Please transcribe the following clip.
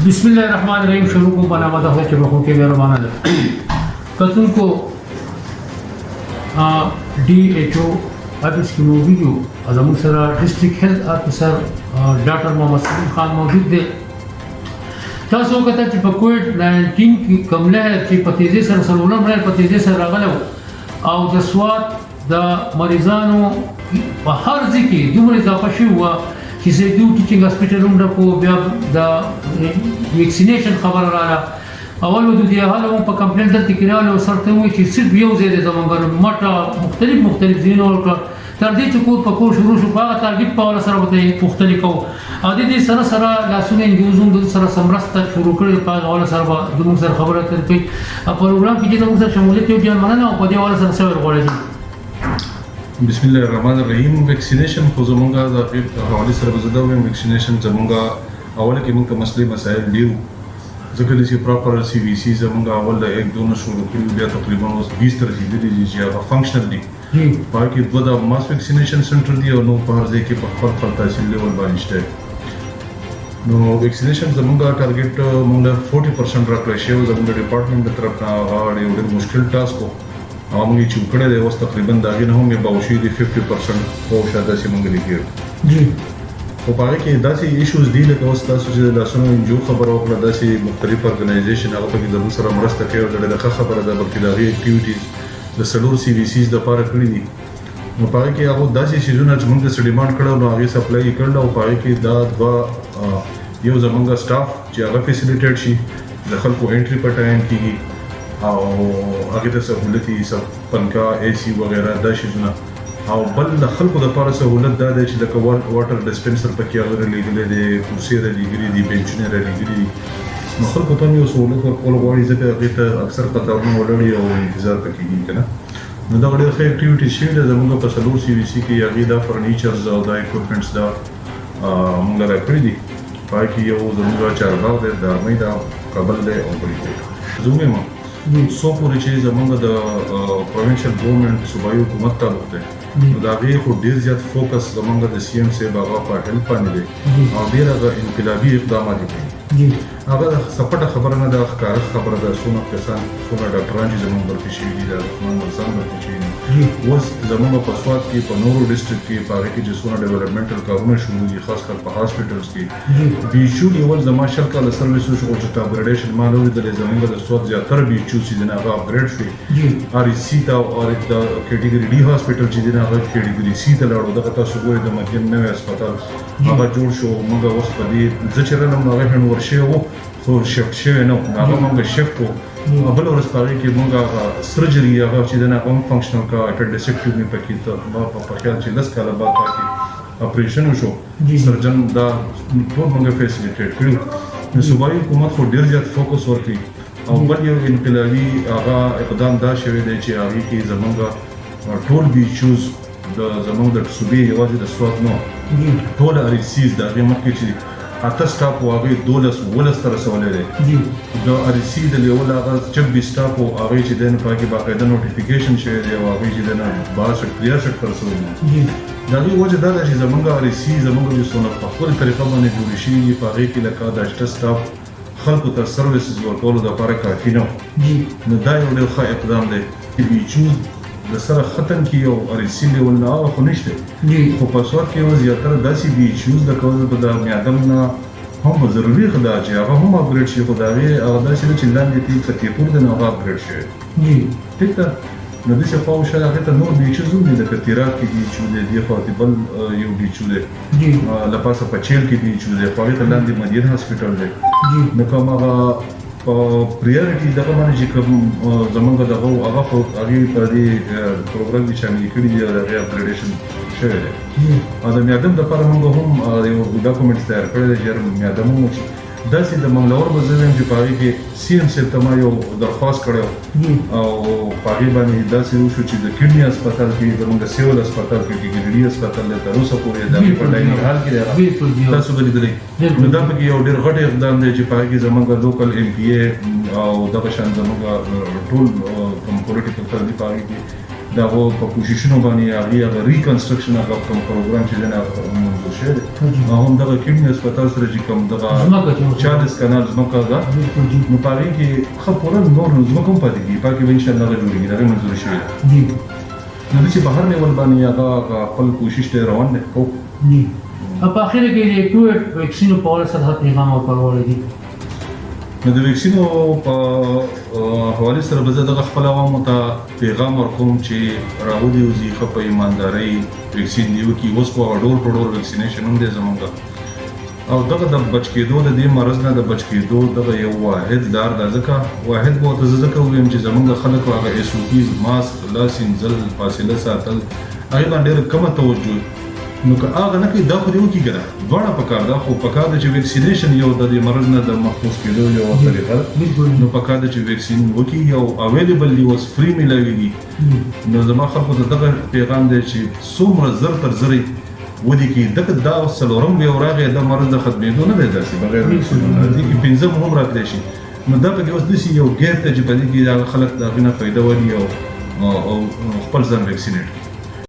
बिस्मिल्लाहिर्रहमानिर्रहीम। शुरू को बनावत है कि बखों के मेहरबान कतुल को DHO ऑफिस की वीडियो अजम सरा district health officer doctor Mohammad Salim Khan मौजूद दे तासो कता कि कोविड-19 की कमले है कि पतेजे सर सलूलम रहे पतेजे सर रागलो और द स्वाद द मरीजानो हर जिकी दुमर इजाफा हुआ कि से दू टीचिंग हॉस्पिटल उन को द वैक्सीनेशन खबर रहा अवल वो दिया हाल वो पर कंप्लेंट तकरार और सरते हुए कि सिर्फ ये उसे दे जमंगर मटा मुख्तलिफ जीनों का तर्दी चुकूर पकोर शुरू शुपा टारगेट पावला सर बताइए मुख्तलिफ को आदि दे सरा सरा लासुने इंग्लिशों दो सरा समरस्त शुरू कर पास वाला सर बा दुम सर खबर है तो प्रोग्राम की जगह सर शमूलियत जो जान मना ना पदे वाला सर से कॉलेज बिस्मिल्लाहिर्रहमानिर्रहीम। वैक्सीनेशन को जमंगा हवाले सर बजदा हुए वैक्सीनेशन जमंगा अवल के मुंका मसले मसाइल लीव जकली से प्रॉपर CVC जमंगा अवल एक दोनों शुरू कर दिया तकरीबन 20 तरह की दी जी फंक्शनली बाकी बदा मास वैक्सीनेशन सेंटर दिया और नो पहर दे के पखर फलता है लेवल बारिश नो वैक्सीनेशन जमंगा टारगेट मंगला 40% रख रहे हैं जमंगा डिपार्टमेंट की तरफ का और ये मुश्किल टास्क को आमगी चुकड़े दे वस तकरीबन दागे न होंगे बावशी 50% हो शायद से मंगली के जी तो पाए कि दासी इश्यूज दी लेके वस तासु जे लासनो जो खबर और दासी मुख्तलिफ ऑर्गेनाइजेशन आगे की जरूर सर मरस्त के और जड़े खबर दा बल्कि दागी एक्टिविटीज द सलूर CVCs द पार कड़ी दी नो पाए कि आगो दासी सीजन आज मंग से डिमांड कड़ा और आगे सप्लाई करला और पाए कि दा दवा यो जमंगा स्टाफ जे आगे फैसिलिटेट शी दखल को एंट्री पर टाइम की और आगे तो सहूलती सब पंखा AC वगैरह दा चीज़ना और बल दखल को दपारा सहूलत दा दे चिल्ला का वाटर डिस्पेंसर पर क्या अगर लीगले दे कुर्सी रे लीगरी दी बेंच ने रे लीगरी मखल को तो नहीं सहूलत को कोल वाली जगह आगे तो अक्सर पता होना वाली और इंतजार तक ही है ना नदा बड़े खे एक्टिविटी शीट जमंगा पर सलूर CVC की आगे दा फर्नीचर्स और दा इक्विपमेंट्स दा मंगला रखड़ी दी बाकी ये वो जमंगा चारबाग दे दा मैदा कबल दे और बड़ी दे जुमे में सो पूरी चीज़ जमंगा द प्रोविंशियल गवर्नमेंट सूबाई हुकूमत ताल्लुक है दागे को ढेर ज़्यादा फोकस जमंगा द CM से बागा पर हेल्प पाने दे और ढेर अगर इनकलाबी इक़दाम आदि अगर सपटा खबर न दा खबर दा सोना किसान सोना डॉक्टरान जी जमंगा बल्कि शीडी दा मरसान बल्कि शीडी वो जमंगा पसवात की पनोरो डिस्ट्रिक्ट की पारे की जो सोना डेवलपमेंटल कारों शुरू हुई खासकर पर हॉस्पिटल्स की बीचू लेवल जमाशल का सर्विसेज को जो अपग्रेडेशन मानो इधर जमंगा द स्वाद ज़्यादा बीचू सीजन आगा अपग्रेड हुई और इसी ता और कैटेगरी D हॉस्पिटल सीजन आगा कैटेगरी C ता लाड़ो दा कता सुबह द मध्यम नए अस्पताल आगा जोड़ शो मंगा वस पदी जचरन मंगा है वर्षे वो तो शिफ्ट शे ना आगा मंगा शिफ्ट को अबल और अस्पताल के मंगा सर्जरी आगा सीजन आगा फंक्शनल का एपेंडिसेक्टोमी में पकी तो पक्या चिलस का लबा था कि ऑपरेशन शो सर्जन दा तो मंगा फैसिलिटेट करी सूबाई हुकूमत को ढेर ज़्यादा फोकस वर्की और बल ये इनकलाबी आगा इक़दाम दा शवे दे चे आगे की जमंगा टोल भी चूज द जमंगा सूबे यवाज़ द स्वाद नो टोल RCs दा मत की चीज़ आता स्टाफ वो आगे 2 तरह से वाले दे जो RC द लेवल आगा जब भी स्टाफ वो आगे चीज़ें पाके बाकायदा नोटिफिकेशन शेयर दे वो आगे चीज़ें ना 62 तरह से वाले दादी वो जदा दा चीज़ जमंगा RC जमंगा जो सोना पक्की तरीक़ा में जुड़िशी ये पागे की लगा दाश्त स्टाफ खल्क तर सर्विसेज वर्कौल दा पारे काफ़ी ना नदाई उड़े खा इक़दाम दे बीचूज़ दसरा ख़त्म किया और इसी लेवल ना खुनिश्ते तो पासवर्ड के वजह ज़्यादा दासी बीचूज़ दा कौज़ बदा म्यादम ना हम ज़रूरी खुदा चे आगा हम अपग्रेड शे खुदा वे आगा दासी ने चिल्लान देती कतीपुर दे ना आगा अपग्रेड शे ठीक था नदी से पाँव शायद आगे तो नोर बीचूज़ नहीं दे कतीरा की बीचूज़ दे दिया फातिबल यू बीचूज़ दे लपासा पचेल की बीचूज़ दे पागे तलान दे मदीना हॉस्पिटल दे नकाम आगा priority दगा माने जी कब जमंगा दगा आगा को आगे पदी प्रोग्राम की शामिल करी दिया आगे अपग्रेडेशन शेयर है आदम यादम द पर मंगो हम यो डॉक्यूमेंट्स तैयार करे जर यादम हम दासी द मंगलावर बजन जी पागे के CM से तमायो दरख्वास्त करे और पागे बानी दासी उशु चीज किडनी अस्पताल की जमंगा सिविल अस्पताल की गिरडी अस्पताल ले तरोसा पूरे दामी पढ़ाई हाल की रहा तासु बली बली नदाम की और डेर घटे इक़दाम दे जी पागे जमंगा लोकल MPA और दबशान जमंगा टोल कम पॉलिटिकल तर्दी पागे की دا و په کوششونو باندې هغه ریکنسټرکشن هغه کوم پروګرام چې نه منظور شوی دی هم دغه کډنی هسپتال سره چې کوم دغه 40 کانال ځمکه ده نو په هغې کې ښه پوره نور ځمکه هم پاتې کېږي په کې به انشاءالله هغه جوړېږي د هغې منظور شوی جی نو داسې په هر لیول باندې هغه خپل کوشش ته روان دی کوو جی په اخر کې د کووډ ویکسینو په اړه څه پیغام ورکول دي نو د ویکسینو په حواله سره به زه دغه خپل عوامو ته پیغام ورکوم چې راغلي وزي ښه په ایماندارۍ ویکسین دی وکړي. اوس خو ډور په ډور ویکسینیشن هم دی زمونږ او دغه د بچ کېدو د دې مرض نه د بچ کېدو دغه یو واحد لار ده. ځکه واحد به ورته زه ځکه ووایم چې زمونږ خلک هغه SOPs ماسک لاس وینځل فاصله ساتل هغې باندې ډېره کمه توجه نو که هغه نه کوي دا خو دې وکړي که نه دواړه پکار ده خو پکار ده چې ویکسینیشن یو د دې مرض نه د محفوظ کېدو یو طریقه نو پکار ده چې ویکسین وکړي یو اویلیبل دی اوس فری میلاویږي نو زما خلکو ته دغه پیغام دی چې څومره زر تر زرې ودې کې دغه دا څلورم ویو راغی دا مرض د ختمېدو نه دی داسې بغیر ویکسینونو دې کې پنځم هم راتلی شي نو دا پکې اوس داسې یو ګیپ دی چې په دې کې هغه خلک د هغې نه فایده ولي او خپل ځان ویکسینیټ کړي.